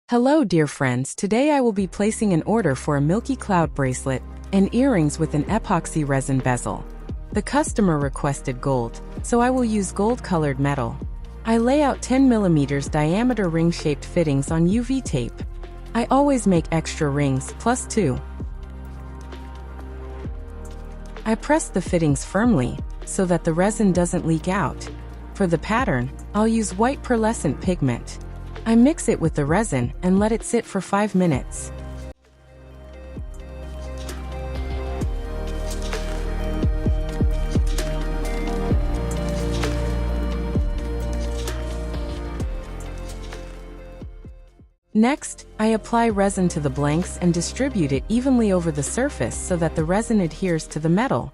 Hello dear friends, today I will be placing an order for a Milky Cloud bracelet and earrings with an epoxy resin bezel. The customer requested gold, so I will use gold-colored metal. I lay out 10 mm diameter ring-shaped fittings on UV tape. I always make extra rings, plus 2. I press the fittings firmly, so that the resin doesn't leak out. For the pattern, I'll use white pearlescent pigment. I mix it with the resin and let it sit for 5 minutes. Next, I apply resin to the blanks and distribute it evenly over the surface so that the resin adheres to the metal.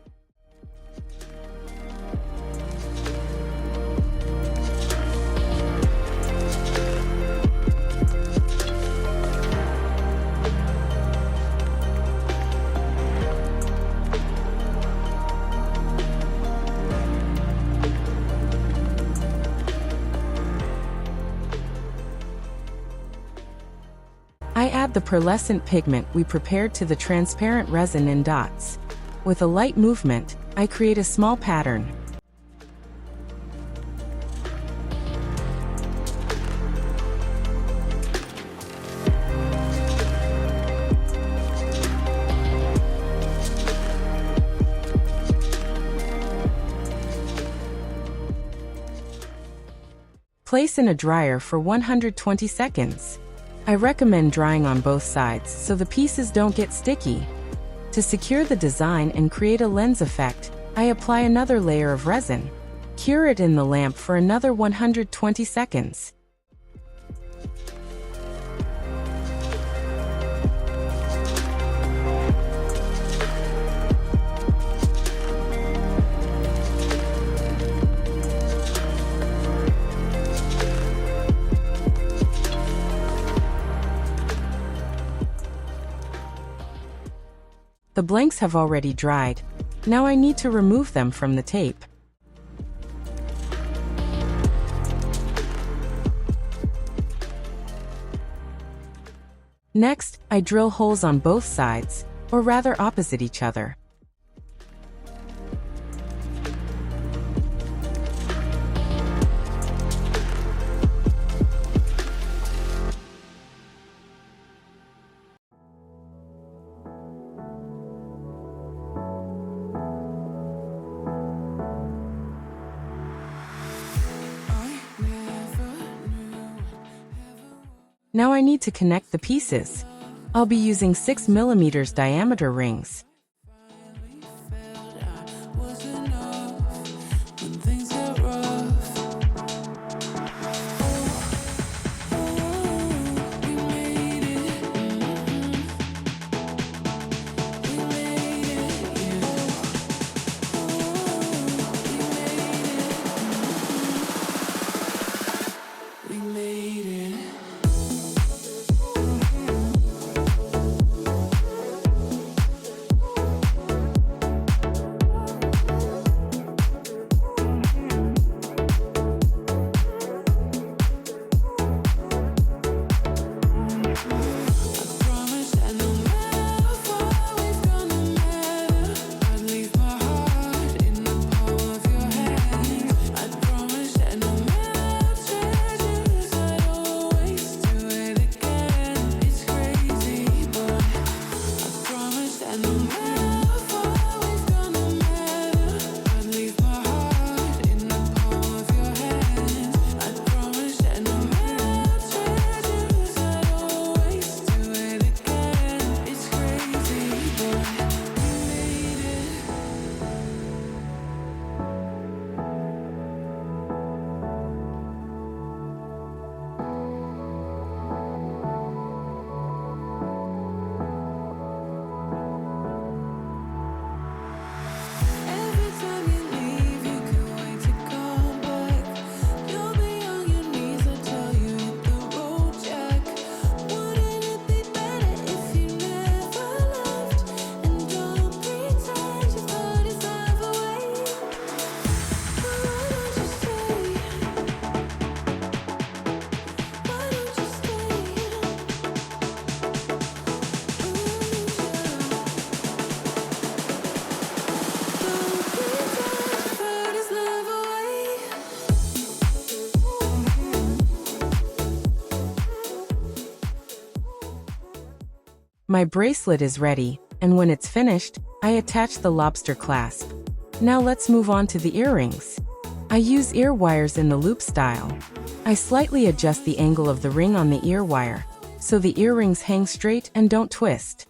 I add the pearlescent pigment we prepared to the transparent resin in dots. With a light movement, I create a small pattern. Place in a dryer for 120 seconds. I recommend drying on both sides so the pieces don't get sticky. To secure the design and create a lens effect, I apply another layer of resin. Cure it in the lamp for another 120 seconds. The blanks have already dried. Now I need to remove them from the tape. Next, I drill holes on both sides, or rather opposite each other. Now I need to connect the pieces. I'll be using 6 mm diameter rings. My bracelet is ready, and when it's finished, I attach the lobster clasp. Now let's move on to the earrings. I use ear wires in the loop style. I slightly adjust the angle of the ring on the ear wire, so the earrings hang straight and don't twist.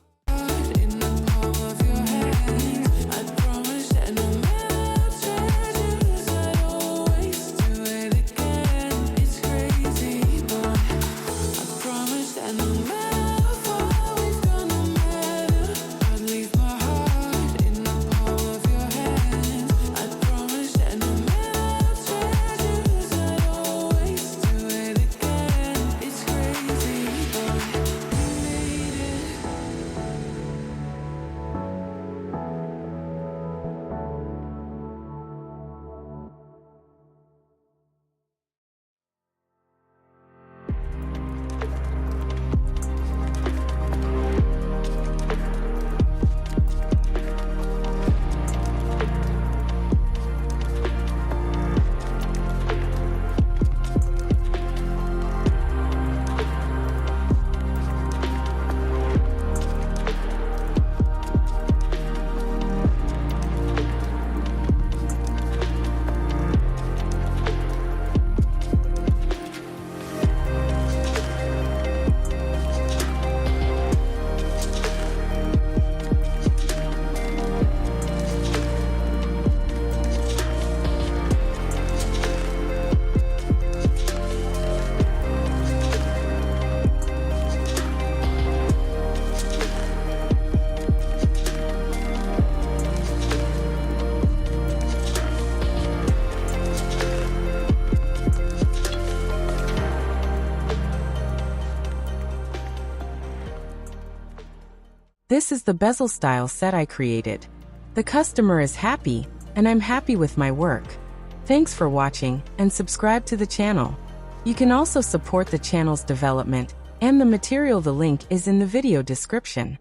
This is the bezel-style set I created. The customer is happy, and I'm happy with my work. Thanks for watching, and subscribe to the channel. You can also support the channel's development, and the material. The link is in the video description.